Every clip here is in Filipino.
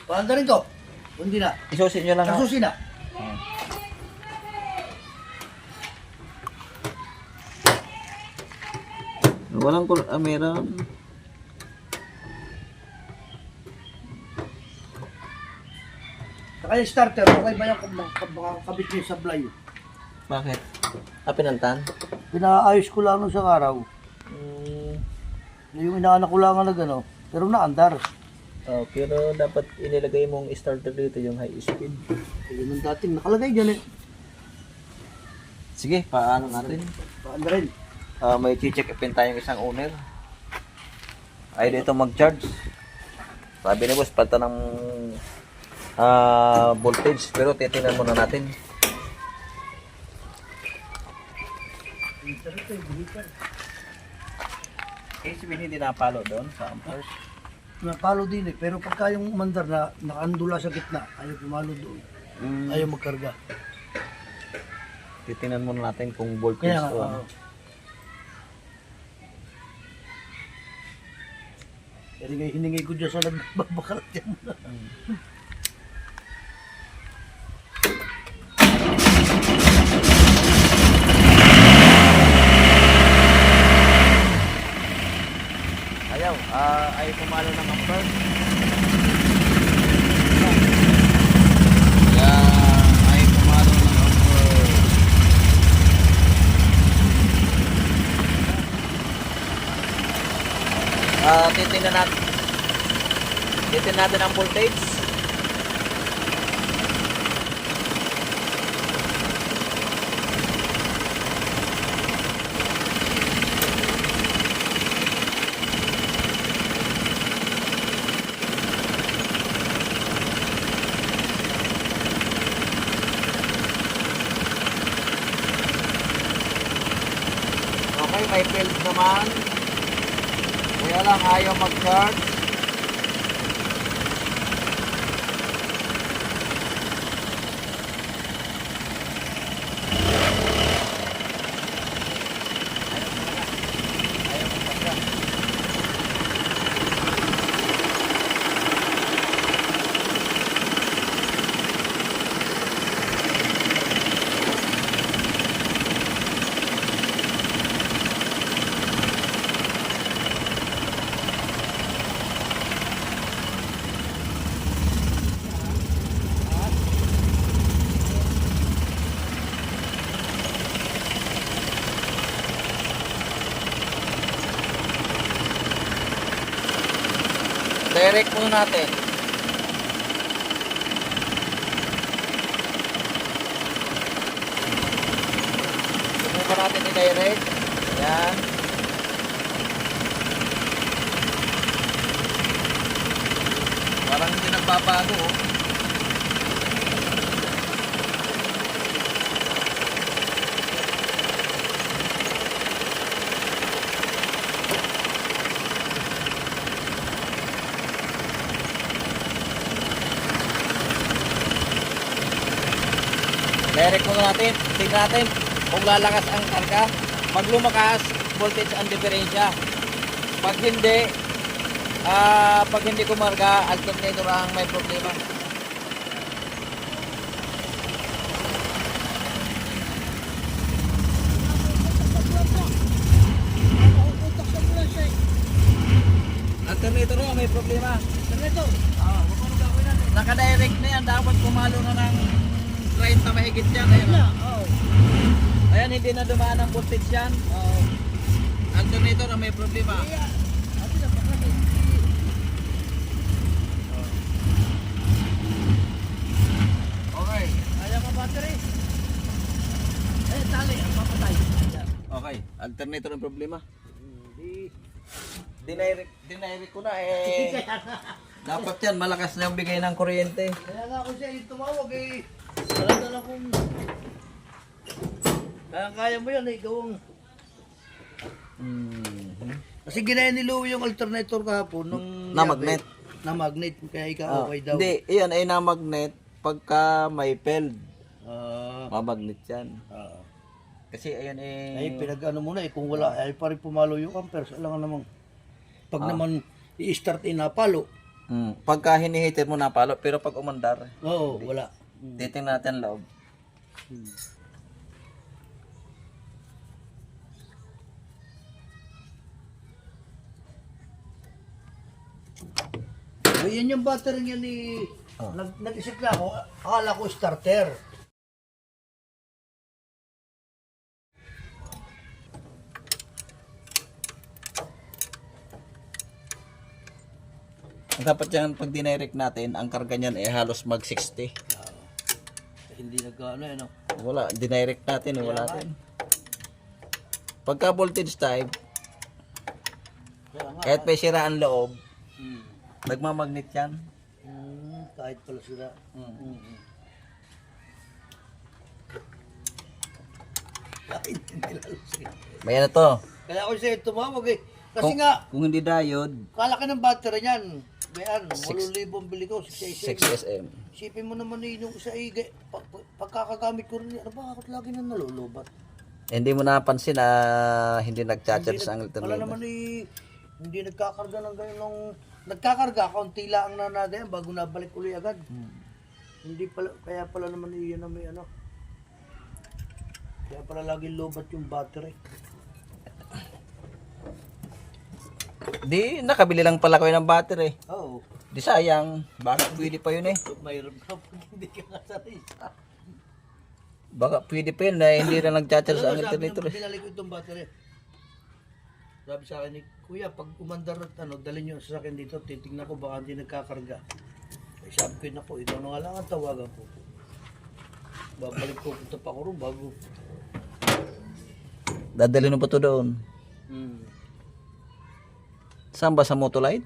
Paanda rin to. Hindi na. Isusin nyo lang. Ha? Kasusin na. Walang meron. Saka yung starter, okay ba yung kabit niyo sa blay? Bakit? Pinantan? Pinaayos ko lang nung isang araw. Yung inaanak ko lang na gano, pero naandar. Oh, pero dapat inilagay mong starter dito yung high speed. Yun ang dating nakalagay dyan eh. Sige, paano natin? Paanda rin. May check pin tayong isang owner. Ay dito mag-charge. Sabi ni boss, palta ng voltage. Pero titingnan muna natin. Eh, sabihin hindi napalo doon sa amperes. Napalo din eh, pero pagka yung mandar na nakaandula sa gitna, ayaw pumalo doon. Ayaw magkarga. Titingnan muna natin kung voltage Kaya nga, o ano. Pero hiningi ko dyan sa nagbabakalat yan. Ayaw, ay pumalo ng amperes. Kaya ay pumalo ng amperes. Titingnan natin ang voltage. Okay, may field naman. Kaya lang ayaw mag-charge. Direct muna natin. Subukan natin i-direct. Ayan. Parang hindi nagbabago. Oh. Direct muna natin, tignan natin kung lalakas ang karga. Pag lumakas, voltage ang diferensya. Pag hindi kumarga, alternator ang may problema. Alternator ang may problema. Alternator? Naka-direct na yan, dapat pumalo na ng 30 mahigit yan. Ayan, ayan, hindi na dumaan ang voltage yan. Alternator na may problema. Okay. Ayaw ka battery. Tali, ang papatay. Okay, alternator ang problema. Dinirect ko na Dapat yan, malakas na yung bigay ng kuryente. Kaya nga ako siya yung tumawag eh. Dala-dala kong... Kaya mo yan eh, gawang... Kasi ginaya ni Louie yung alternator kahapon nung... Na magnet. Na magnet, kaya ikaw okay daw. Hindi, iyan ay na magnet pagka may peld. Ah, Mamagnet yan. Kasi ayan ay pinag-ano muna eh, kung wala ay pa rin pumalo yung amperes. Alam nga namang, pag naman i-start in napalo, Pagka hinihitir mo napalo, pero pag umandar, Oo, wala. titingnan natin loob. Ayan yung battery niya ni... Nag-isip na ako, akala ko starter. Ang dapat yan, pag dinirect natin, ang karga niyan ay halos mag 60. Hindi nagkaano eh, no? Wala, dinirect natin, wala din. Pagka voltage type, Kaya nga, kahit may siraan loob, nagmamagnet yan. kahit pala sila. Kahit hindi lalo sila. May ano to, Kaya ako sa'yo tumawag eh. Kasi nga, kung hindi diode, kalaki ng battery niyan. Bayan, 8,000 bili ko, 6 6 SM. Isipin mo naman eh, yung isa eh, pagkakagamit ko rin, ano ba, bakit lagi na nalulubat? Hindi mo napansin na hindi nag-charge ang Wala alternator. naman eh, hindi nagkakarga ng ganyan nung, nagkakarga, kaunti lang na natin bago nabalik uli agad. Hindi pala, kaya pala naman iyan na may ano. Kaya pala lagi lobat yung battery. Di, nakabili lang pala kayo ng battery. Oo. Di sayang, baka pwede pa yun eh. Mayroon ka pag hindi ka nasari. Baka pwede pa yun na hindi na nag-charge ang alternator. Sabi binalik ko itong battery. Sabi sa akin, kuya, pag umandar at ano, dalhin nyo sa akin dito, titignan ko baka hindi nagkakarga. Ay, sabi ko na po, ito na nga lang ang tawagan ko. Babalik ko, punta pa ko rin bago. Dadalhin mo pa to doon. Hmm. Saan ba sa Motolite?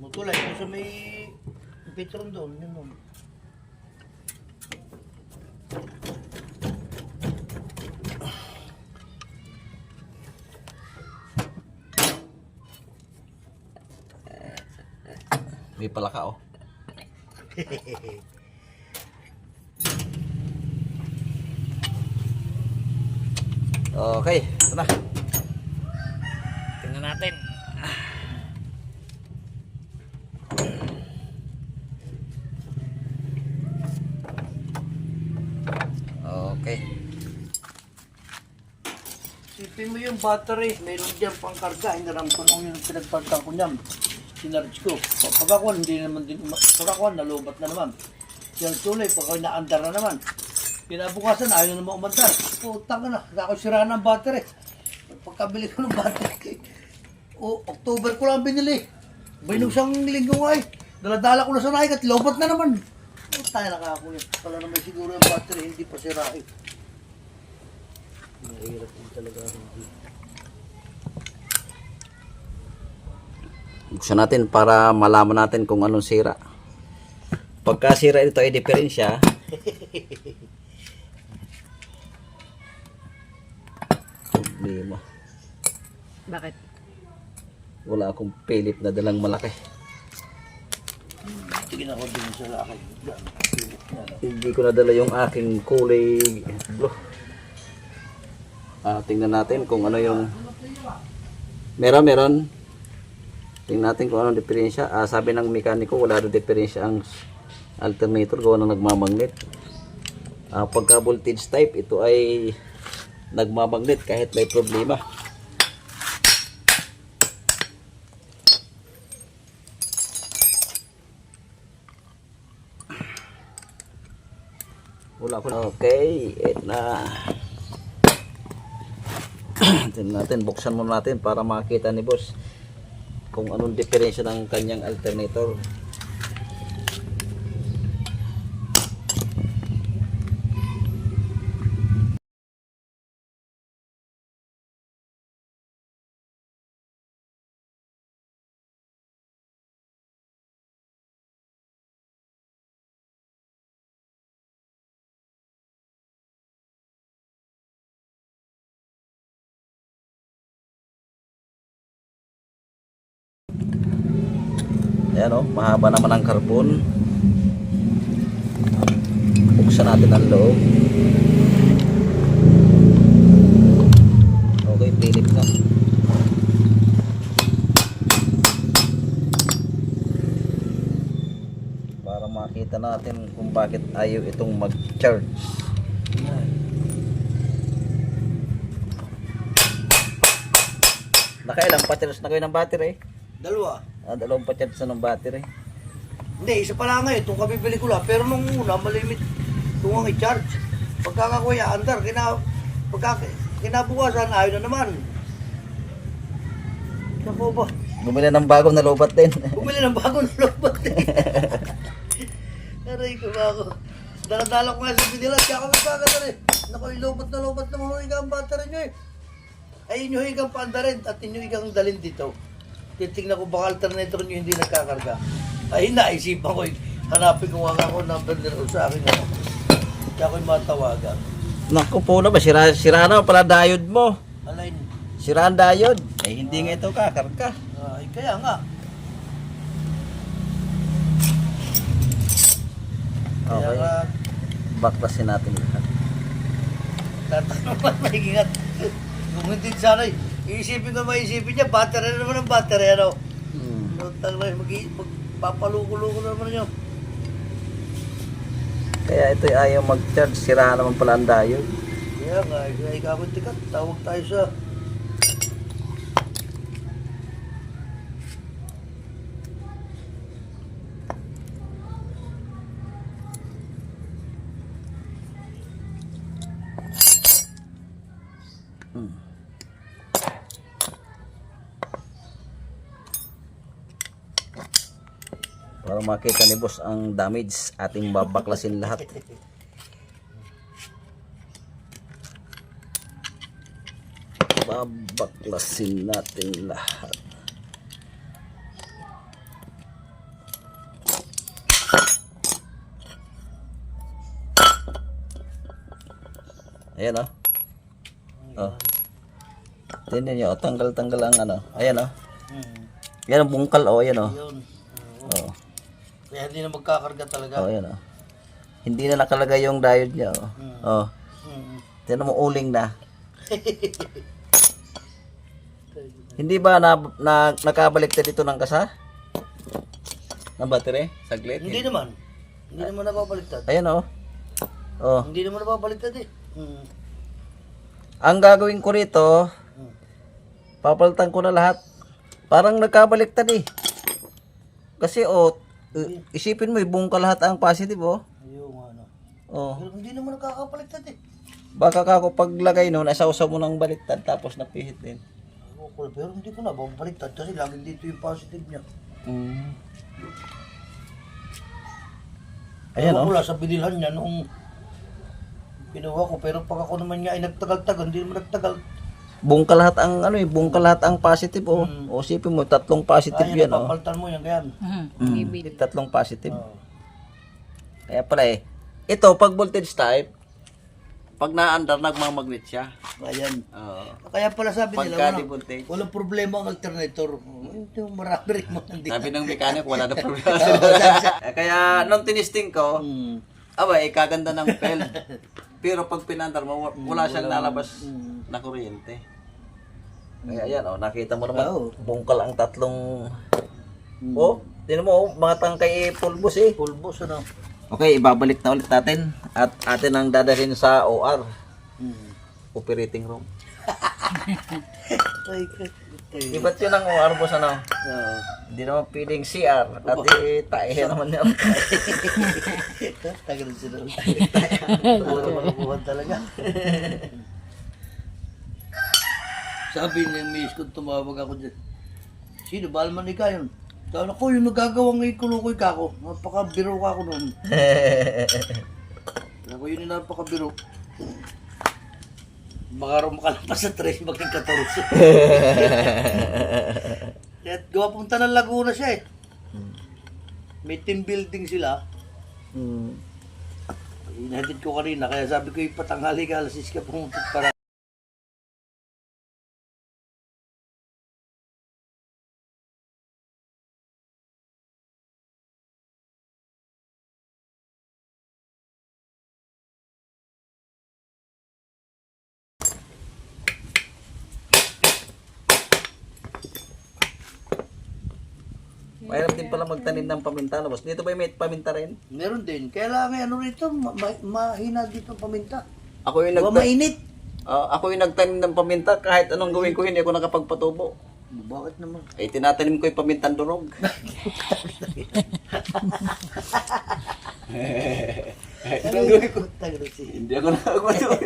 Mutulay, kung sa may Petron doon, yun nun. May pala ka oh. Okay, ito na. Tingnan natin. Okay. Sipin mo yung battery, meron dyan pang karga, hinarampan ko yung pinagpaltan ko niyan. Sinarge ko. Pagkakuan, hindi naman din, pagkakuan, nalubat na naman. Yung tuloy, pagkakuan, naandar na naman. Kinabukasan, ayaw na naman umandar. Putang na, ako sira ng battery. Pagkabili ko ng battery, October ko lang binili. Binusang linggo nga eh. Daladala ko na sa naik at lobat na naman. Tayo nakakuya. Pala naman siguro yung battery, hindi pa sira eh. Mahirap din talaga hindi. Buksan natin para malaman natin kung anong sira. Pagka sira ito ay diferensya. Problema. Bakit? Wala akong Philip na dalang malaki. Tingin ako din sa akin. Hindi ko nadala yung aking kulay blue. Tingnan natin kung ano yung meron. Tingnan natin kung anong diferensya. Sabi ng mekaniko wala rin diferensya ang alternator gawa ng nagmamagnet. Pagka voltage type ito ay nagmamagnet kahit may problema. Wala ko. Okay, ito na. Tingnan natin, buksan muna natin para makita ni boss kung anong diferensya ng kanyang alternator. Ayan o, mahaba naman ang carbon. Buksan natin ang loob. Okay, Philip na. makita natin kung bakit ayaw itong mag-charge. Yan. Nakailang pa-charge na kayo ng battery? Dalawa. Dalawang pa-charge na ng battery. Hindi, isa pa lang ngayon, itong kabibili ko lang. Pero nung una, malimit itong ang i-charge. Pagkakakuya, andar, kinabukasan, ayaw na naman. Naku ba? Bumili ng bagong na lobat din. Bumili ng bagong lobat din. Aray ko ba ako? Daladala ko nga sa binilas, kaya kami bagay rin. Naku, lobat na mga higang battery nyo eh. Ay, inyo higang paandarin at inyo higang dalhin dito. Titignan ko baka alternator nyo hindi nagkakarga. Ay, naisipan ko, hanapin ko nga ako number nila sa akin. Kaya ako'y matawagan. Naku po na ba, sira na pala diode mo. Alain, Sira ang diode. Ay hindi nga ito kakarga. ay kaya nga. Kaya Okay. nga, Baklasin natin lahat. tatanong man maigingat. Kung hindi sana, iisipin ko maisipin niya, battery na naman ang battery, ano? Tang na, magpapaluko-luko na naman niyo. Kaya ito ay ayaw mag-charge. Sira naman pala ang diode. Kaya nga, kaya ikaw tikat, tawag tayo sa... Para makita ni boss ang damage, ating babaklasin lahat. Babaklasin natin lahat. Ayan o. Oh. Tingnan nyo, tanggal-tanggal ang ano. Ayan o. Yan ang bungkal o, ayan o. Yun. Oh. Kaya hindi na magkakarga talaga. Oh, ayan o. Hindi na nakalagay yung diode niya o. Oh. Tingnan mo, uling na. Hindi ba nakabaliktad dito ng kasa? Ng battery? Saglit? Hindi naman. Hindi naman napapaliktad. Ayan o. Oh. Hindi naman napapaliktad eh. Ang gagawin ko rito, papalitan ko na lahat. Parang nagkabaliktad eh. Kasi isipin mo, bungkal lahat ang positive oh. Ayun ano. Oh. Pero hindi naman nakakapaliktad eh. Baka kako paglagay nun, asawsaw mo ng baliktad tapos napihit din. Pero hindi ko na babaliktad kasi laging dito yung positive niya. Ayan Ewan oh. ko lang sa binilhan niya nung pinuha ko. Pero pag ako naman niya ay nagtagal-tagal, hindi naman nagtagal. Bungkal lahat ang ano eh, bungkal lahat ang positive oh. O isipin mo, tatlong positive Ay, yan oh. napapalitan mo yan kaya. Tatlong positive. Oh. Kaya pala eh. Ito, pag voltage type, pag na-under, nagmamagnet siya. Ayan. Oo. Kaya pala sabi Pagka nila, di-voltage. walang problema ang alternator. Ito yung marami rin mo. Sabi ng mechanic, wala na problema. Kaya nung tinisting ko, kaganda ng pel. Pero pag pinandar mo, wala siyang lalabas na kuryente. Kaya yan, nakita mo naman, bungkal ang tatlong... Tinan mo, mga tangkay pulbos eh. Pulbos ano. Okay, ibabalik na ulit natin. At atin ang dadalhin sa OR. Operating room. Ay, Iba't yun ang OR boss ano? Hindi naman pwedeng CR. At tayo naman yan. tagal sila. Puro malukuhan talaga. Sabi niya, miss ko, tumawag ako dyan. Sino? Balman ni Kayon. Sabi ko, yung nagagawang ikulukoy ka ako. Napakabiro ka ako noon. Ako yun yung napakabiro. Baka rumakalapa sa 3, maging 14. At gawa punta ng Laguna siya eh. May team building sila. Inahatid ko kanina, kaya sabi ko ipatanghali ka, alas 6 ka pumunta para Mahirap din pala magtanim ng paminta, no, boss? Dito ba may paminta rin? Meron din. Kaya lang ano rito, mahina dito ang paminta. Ako yung Diba mainit? ako yung nagtanim ng paminta, kahit anong gawin ko, hindi ako nakapagpatubo. Bakit naman? Eh, tinatanim ko yung pamintang durog. Anong gawin ko? Hindi ako nakapagpatubo.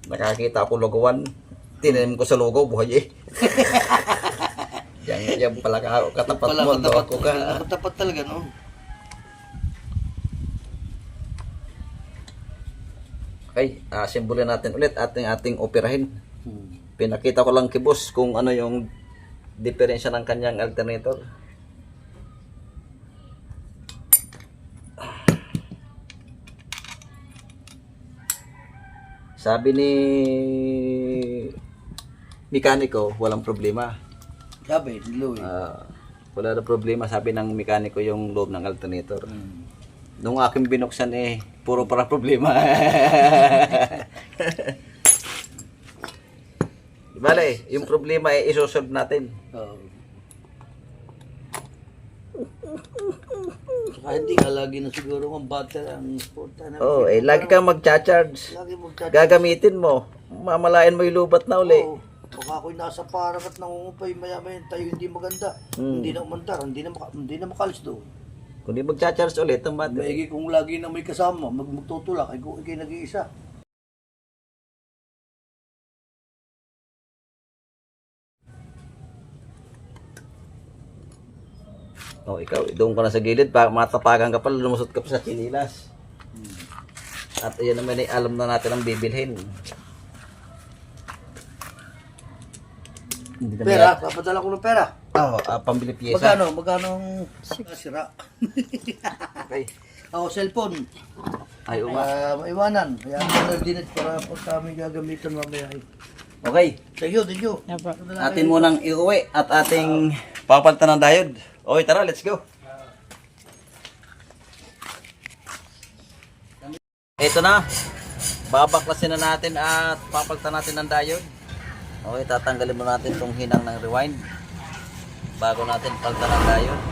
Nakakita ako logowan. Tinanim ko sa logo, buhay eh. Yan pala katapat mo. Ako ka. Katapat talaga, no? Okay, simbolin natin ulit ating operahin. Pinakita ko lang kay boss kung ano yung diferensya ng kanyang alternator. Sabi ni mekaniko, walang problema. Sabi, Louie. Wala na problema, sabi ng mekaniko yung loob ng alternator. Nung aking binuksan puro para problema. Bale, yung problema isosolve natin. Saka hindi ka lagi na siguro ang battery ang important. Lagi kang magcha-charge. Lagi magchat. Gagamitin mo. Mamalayan mo yung lubat na uli. Baka ako'y nasa parang at nangungupay, maya-maya tayo hindi maganda. Hindi na umandar, hindi na makalis doon. Kung di magcha-charge ulit ang battery. Maigi kung lagi na may kasama, magtutulak, ay kung ikay nag-iisa. Ikaw, doon ka na sa gilid, matapagan ka pala, lumusot ka pa sa chinilas. At yan naman alam na natin ang bibilhin. Pera, papadala ko ng pera. Pambili pyesa. Magkano ang sira? Okay. Cellphone. Ay, Maiwanan. Kaya ang dinit para pag kami gagamitan mamaya. Okay. Thank you. Apo. Atin munang iuwi at ating papalitan ng diode. Okay, tara, let's go. Ito na. Babaklasin na natin at papalitan natin ng diode. Okay, tatanggalin mo natin itong hinang ng rewind bago natin palitan ng diode.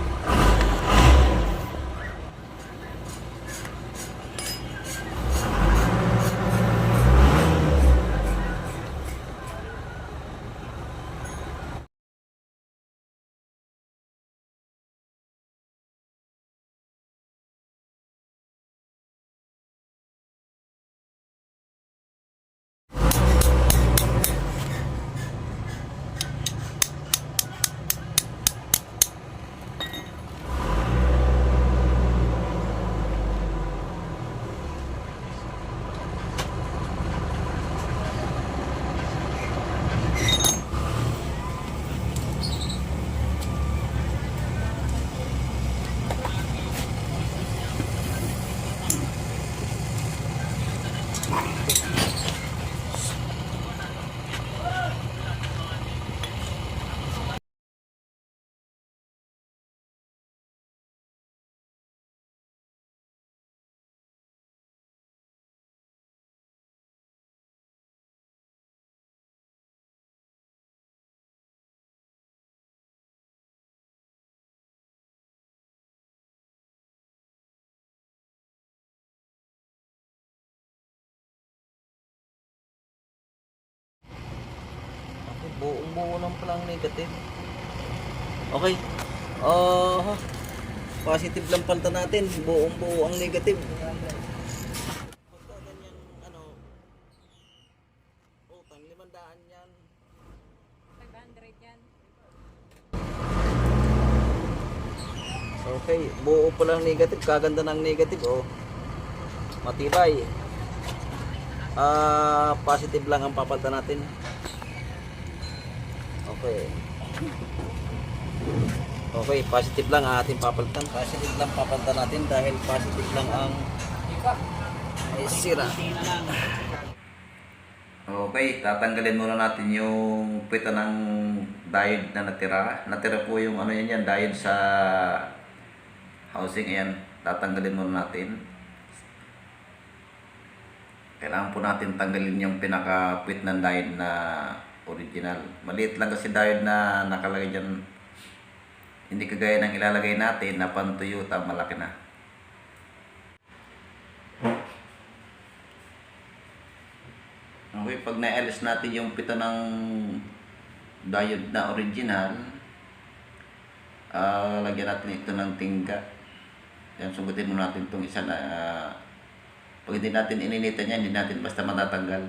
Buong-buo lang palang negative. Okay. Positive lang palitan natin. Buong-buo ang negative. Pagka ganyan, utang, 500 yan. 500 yan. Okay, buo pa lang negative. Kaganda ng negative, matibay. Positive lang ang papalitan natin. Okay, positive lang ang ating papalitan. Positive lang papalitan natin dahil positive lang ang sira. Okay, tatanggalin muna natin yung pita ng diode na natira. Natira po yung yan, diode sa housing. Ayan, tatanggalin muna natin. Kailangan po natin tanggalin yung pinaka-puwit ng diode na original. Maliit lang kasi diode na nakalagay dyan. Hindi kagaya ng ilalagay natin na pan-Toyota, malaki na. Okay, pag na-alis natin yung pito ng diode na original, lagyan natin ito ng tingga. Yan, sugutin mo natin itong isa na pag hindi natin ininitan yan, hindi natin basta matatanggal.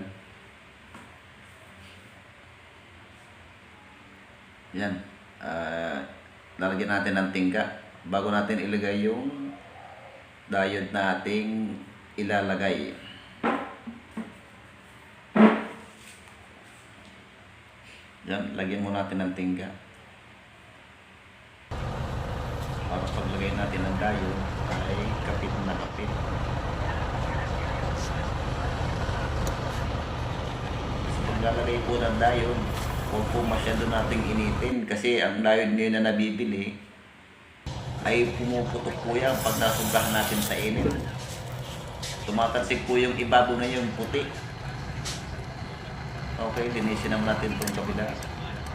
Yan, lalagyan natin ng tingga bago natin ilagay yung diode na ating ilalagay. Yan, lagyan mo natin ng tingga para paglagay natin ng diode ay kapit na kapit. Kasi paglalagay po ng diode, huwag po masyado nating initin kasi ang diode ngayon na nabibili ay pumuputok po yan pag nasugahan natin sa init. Tumatalsik po yung ibabaw na yung puti. Okay, linisin naman natin itong kabila.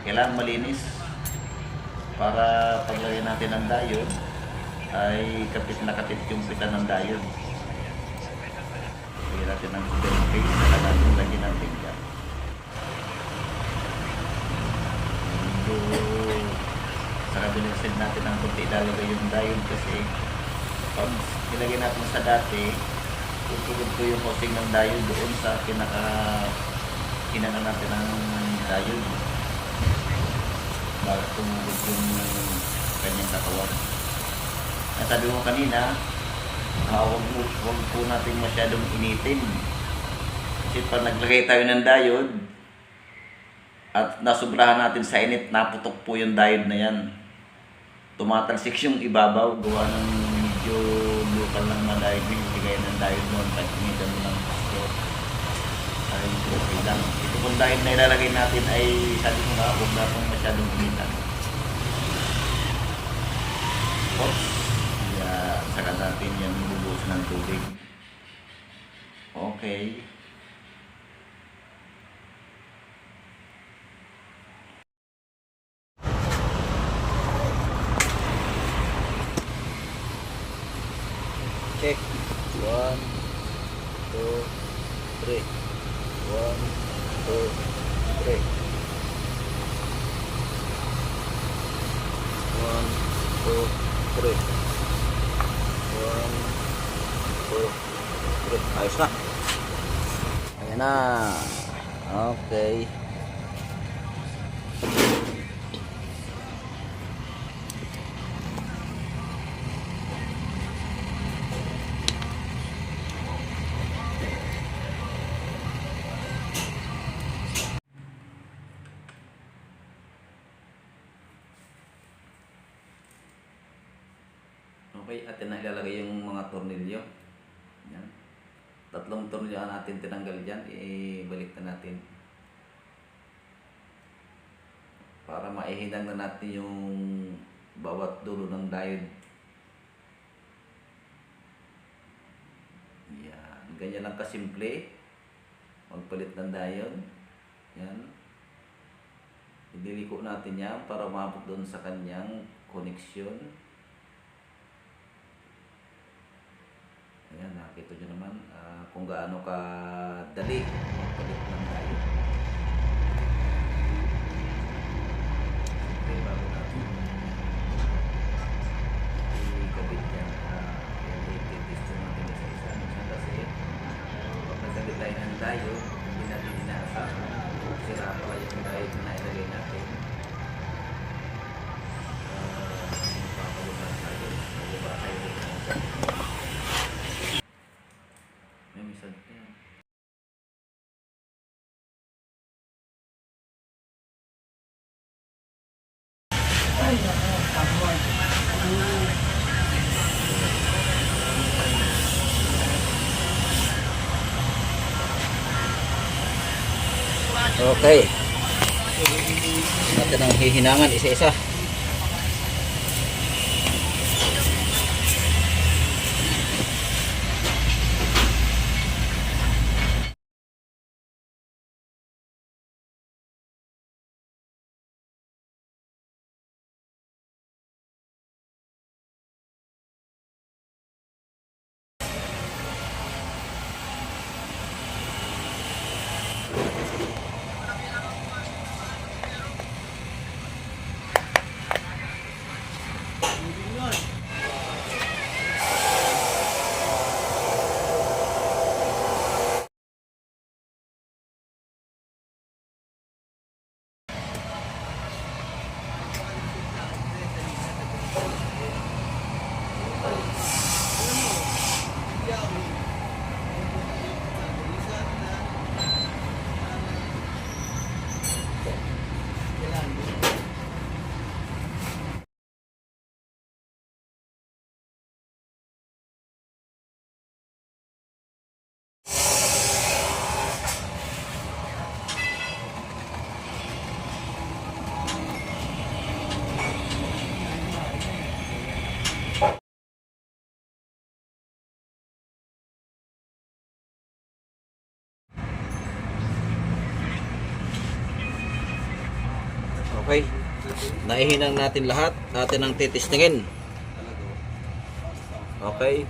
Kailangan malinis para paglagay natin ng diode ay kapit na kapit yung pita ng diode. Lagyan natin ng super face, saka natin lagyan ng tingga. Saka binisid natin ng kunti ilalagay yung diode kasi pag nilagay natin sa dati, tutugod po yung hosting ng diode doon sa pinaka hinana natin ng diode. Bakit tumugod yung kanyang katawan. At sabi ko kanina, huwag po natin masyadong initin. Kasi pag naglagay tayo ng diode at nasubrahan natin sa init, naputok po yung diode na yan. Tumatalsik yung ibabaw, gawa ng medyo local lang na diode. Hindi kaya ng diode noon, pag initan mo ng pastor ay okay lang. Ito kung diode na ilalagay natin ay sabi ko nga, huwag na pong masyadong initan. Oops. Saka natin yan bubuhos ng tubig. Okay. Check. 1, 2, 3. 1, 2, 3. 1, 2, 3. 1, 2, 3. Ayos na. Ayan na. Okay. Okay, atin na ilalagay yung mga tornilyo. Yan. 3 tornilyo ang natin tinanggal dyan. Ibalik na natin. Para maihinang na natin yung bawat dulo ng diode. Yan. Ganyan lang kasimple. Magpalit ng diode. Yan. Idiliko natin yan para umabot doon sa kanyang koneksyon. Ayan, nakita nyo naman kung gaano kadali magpalit ng diode. Okay, bago natin ikabit yan, i-test natin isa-isa. Minsan kasi pag nagkabit tayo ng diode, hindi natin inaasahan. Sira pala yung diode na ilagay natin. Magpapalusan tayo. Magpapa tayo rin ng okay. Natin ang hihinangan isa-isa. Okay. Naihinang natin lahat. Atin ang titistingin. Okay.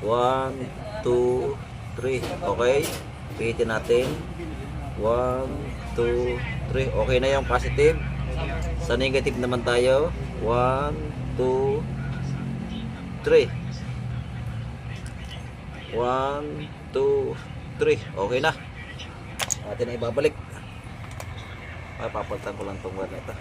1, 2, 3. Okay. Pihitin natin. 1, 2, 3. Okay na yung positive. Sa negative naman tayo. 1, 2, 3. 1, 2, 3. Okay na. Atin na ibabalik. Ay, papalitan ko lang itong wire na ito.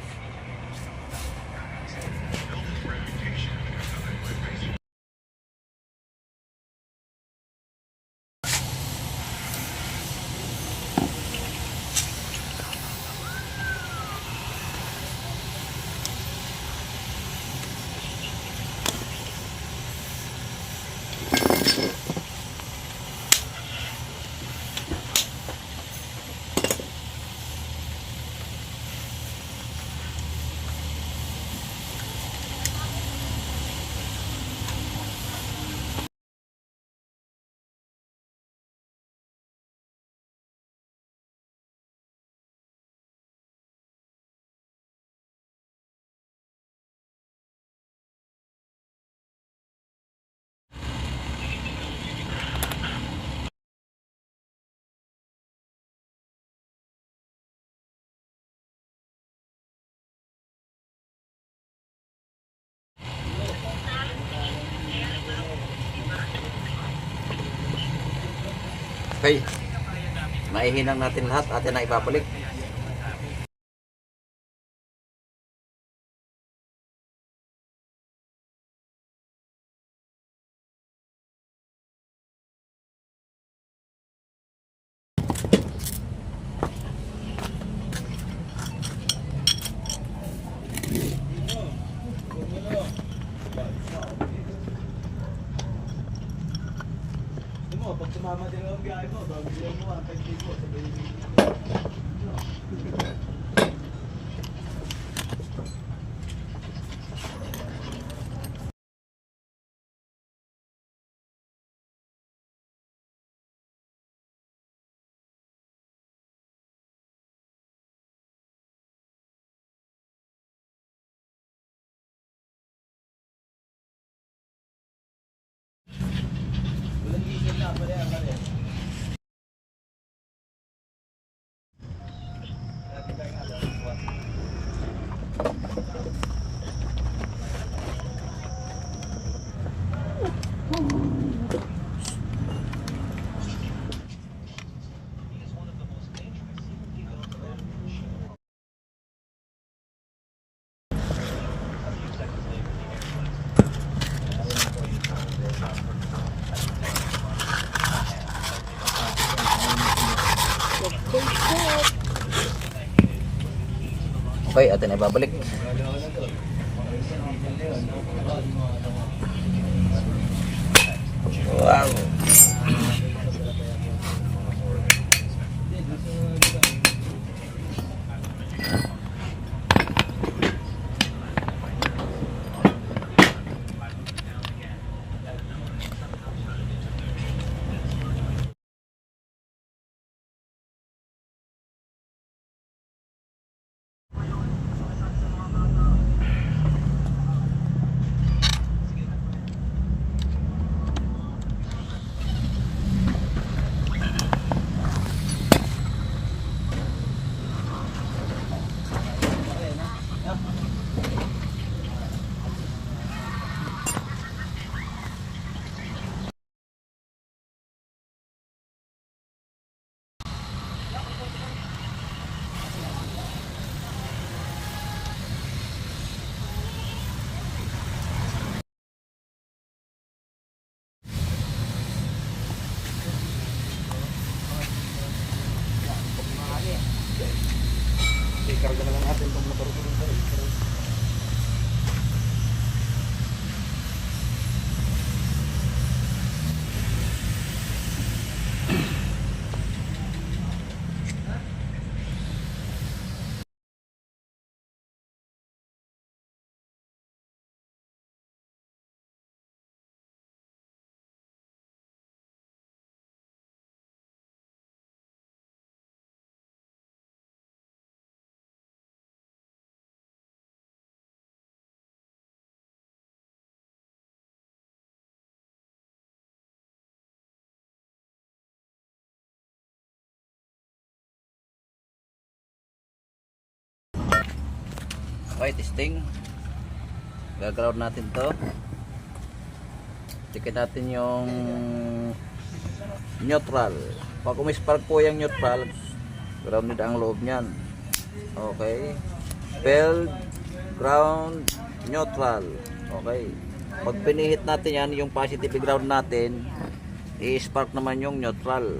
Okay. Naihinang natin lahat. Atin na ibabalik. Pag sumama din ang biyahe mo, babilang mo ang pag-tip mo. Okay, atin na ibabalik. Wow. Okay, testing. Gaground natin to. Checkin natin yung neutral. Pag umispark po yung neutral, grounded ang loob niyan. Okay. Field, ground, neutral. Okay. Pag pinihit natin yan, yung positive ground natin, i-spark naman yung neutral.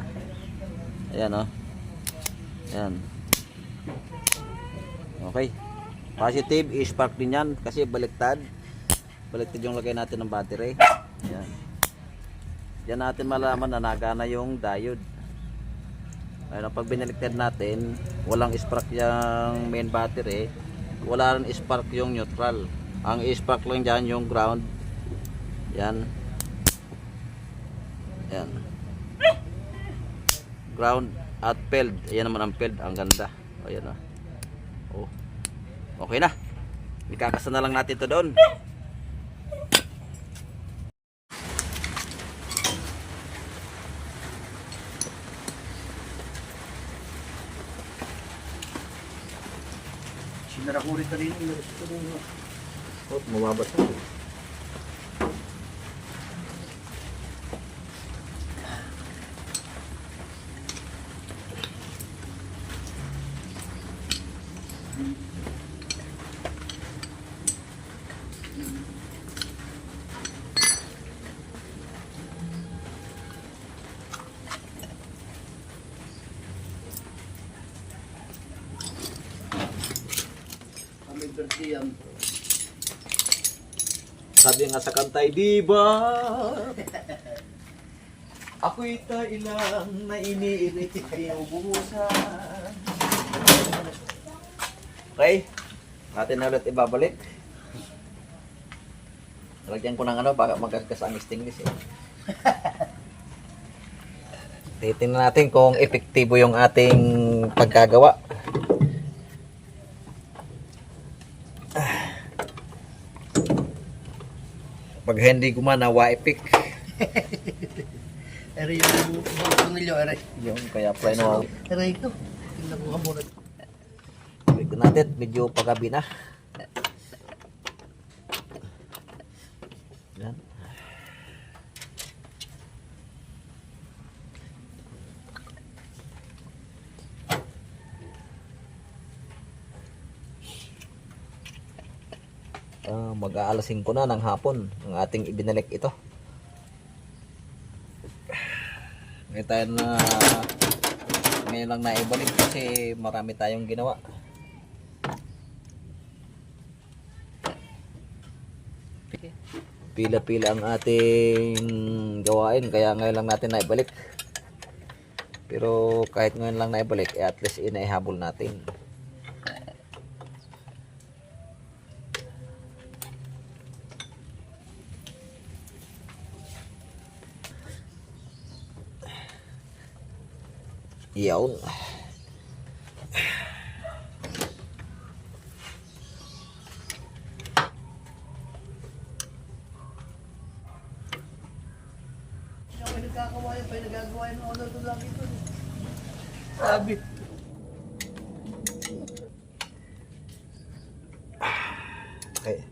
Ayan o. Ayan. Okay. Positive, i-spark din yan kasi baliktad. Baliktad yung lagay natin ng battery. Ayan. Diyan natin malaman na nagana yung diode. Ayun, pag binaliktad natin, walang spark yung main battery, wala rin spark yung neutral. Ang i-spark lang dyan yung ground. Yan. Yan. Ground at field. Ayan naman ang field. Ang ganda. Ayan o. Oh. Okay na. Ikakasa na lang natin ito doon. Sinarakuri ka rin. Oh, mababat na. Kami bertiyan. Sabi nga sa kantay, di ba? Ako'y tailang na iniirit, inubusan. Okay? Natin na ulit ibabalik. Lagyan ko ng ano, baka magkaskas ang stainless eh. Titingnan natin kung epektibo yung ating paggagawa. Pag hindi gumana, wa-epic. Ere yung tornilyo, ere. Yung kaya apply na Ere ito. Tingnan mo nga muna. Ito natin, medyo pagabi na. Yan. Mag-aalas 5 na ng hapon ang ating ibinalik ito. Ngayon tayo na ngayon lang naibalik kasi marami tayong ginawa. Pila-pila ang ating gawain kaya ngayon lang natin naibalik. Pero kahit ngayon lang naibalik, at least inaihabol natin. Yawn. Yung pinagkakawayan, pinagagawayan ng ano lang ito. Sabi. Okay.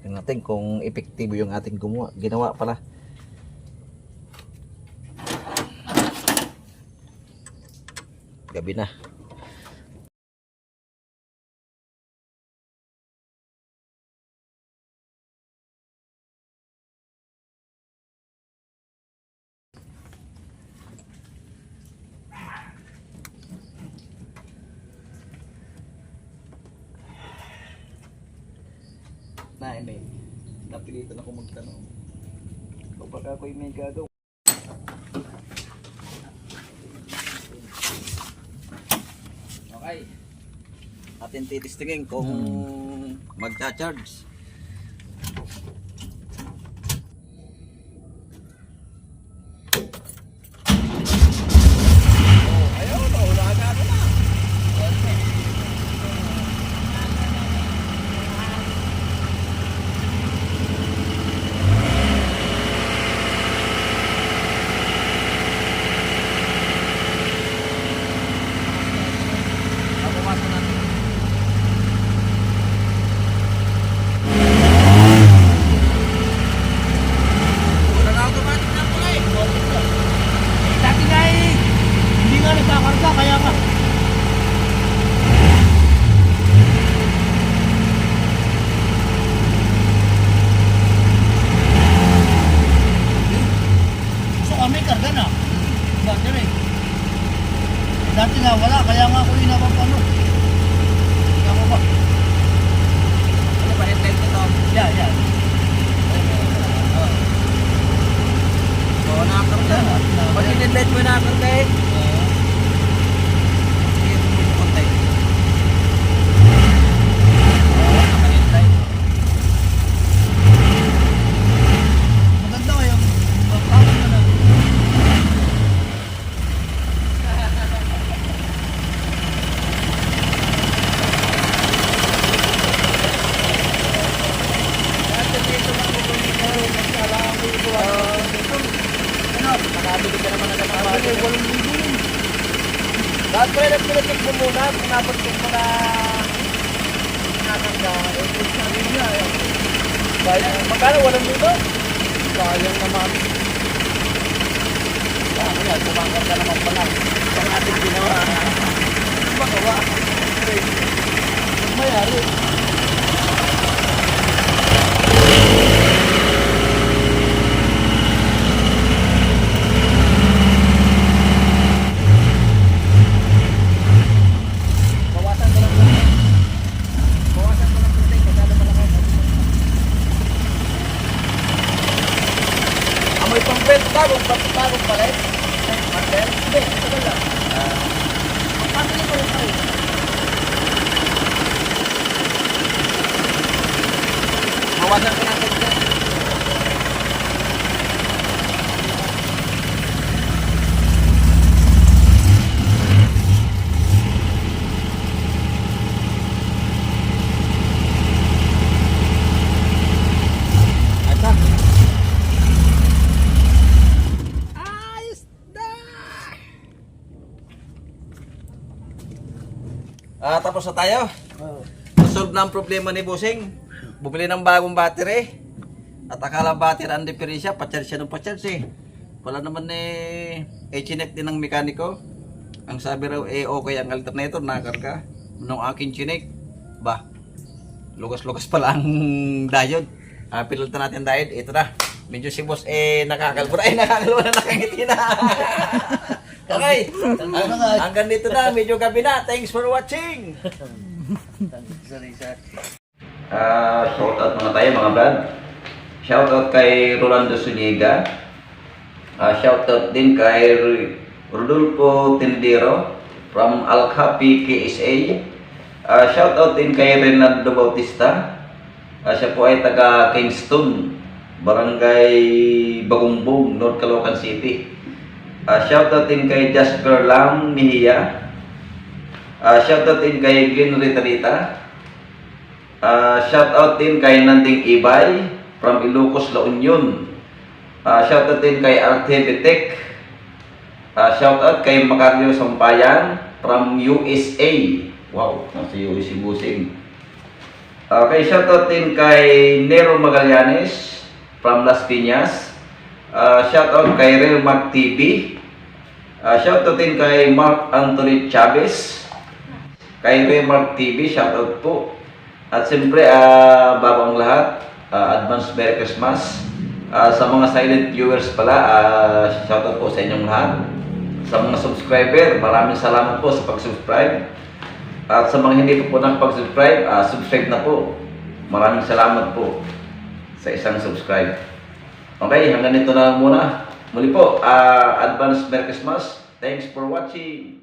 Tingnan natin kung epektibo yung ating ginawa pala. Gabi na. May napilitan ako magtanong kapag ako'y may gagawa. Okay, atin titistingin kung magcha-charge. Dati nga eh, hindi nga nagkakarga, kaya nga. So kami karga na. Dati rin. Dati nga wala, kaya nga ako inapapano. Kaya ko ba? Ano ba headlight nito? Yan. So, nakakarga. Pag headlight mo nakakarga eh. Sige, tuloy mo konti. Naka-headlight. Maganda kayo. Magpapakot na lang. Nakabili ka naman ng kasama. Lahat ko yung pinag-check mo muna kung napag-check mo na nakakanda. Kung sabi niya, magkano? 8,000? Sayang naman. Kaya kumakar ka naman pala. Ang ating ginawa. Magawa. Mayari. Bawasan ko lang konti. Bawasan ko lang konti. Kasada pala kayo. Amoy pang belt. Bagong pala eh. Martel? Hindi. Ito lang. Magpapili ko rin tayo. Bawasan ko lang konti. Ata. Ayos na! Tapos na tayo. Solve na ang problema ni Bossing. Bumili ng bagong battery. At akala battery ang diferensya, pa-charge siya ng pa-charge eh. Wala naman eh, chinek din ng mekaniko. Ang sabi raw eh okay ang alternator, nakarga. Nung akin chinek, ba, lugas-lugas pala ang diode. Pinalitan natin diode, ito na. Medyo si boss eh nakakalbura, na nakangiti na. Okay, hanggang dito na, medyo gabi na. Thanks for watching. Shoutout muna tayo mga brad. Shoutout kay Rolando Zuniga. Shoutout din kay Rodolfo Tendero from Alcapi, KSA. Shoutout din kay Renaldo Bautista. Siya po ay taga Kingston, Barangay Bagumbong, North Caloocan City. Shoutout din kay Jasper Lam Mejia. Shoutout din kay Glenn Ritarita. Shoutout din kay Nanding Ibay from Ilocos, La Union. Shoutout din kay Artebetek. Shoutout kay Macario Sampayan from USA. Wow, nasa USA Busing. Okay, shoutout din kay Nero Magallanes from Las Piñas. Shoutout kay Real Mac TV. Shoutout din kay Mark Anthony Chavez. Kay Real Mac TV, shoutout po. At siyempre, bago ang lahat, advance Merry Christmas. Sa mga silent viewers pala, shoutout po sa inyong lahat. Sa mga subscriber, maraming salamat po sa pag-subscribe. At sa mga hindi po nakapag-subscribe, subscribe na po. Maraming salamat po sa isang subscribe. Okay, hanggang dito na lang muna. Muli po, advance Merry Christmas. Thanks for watching.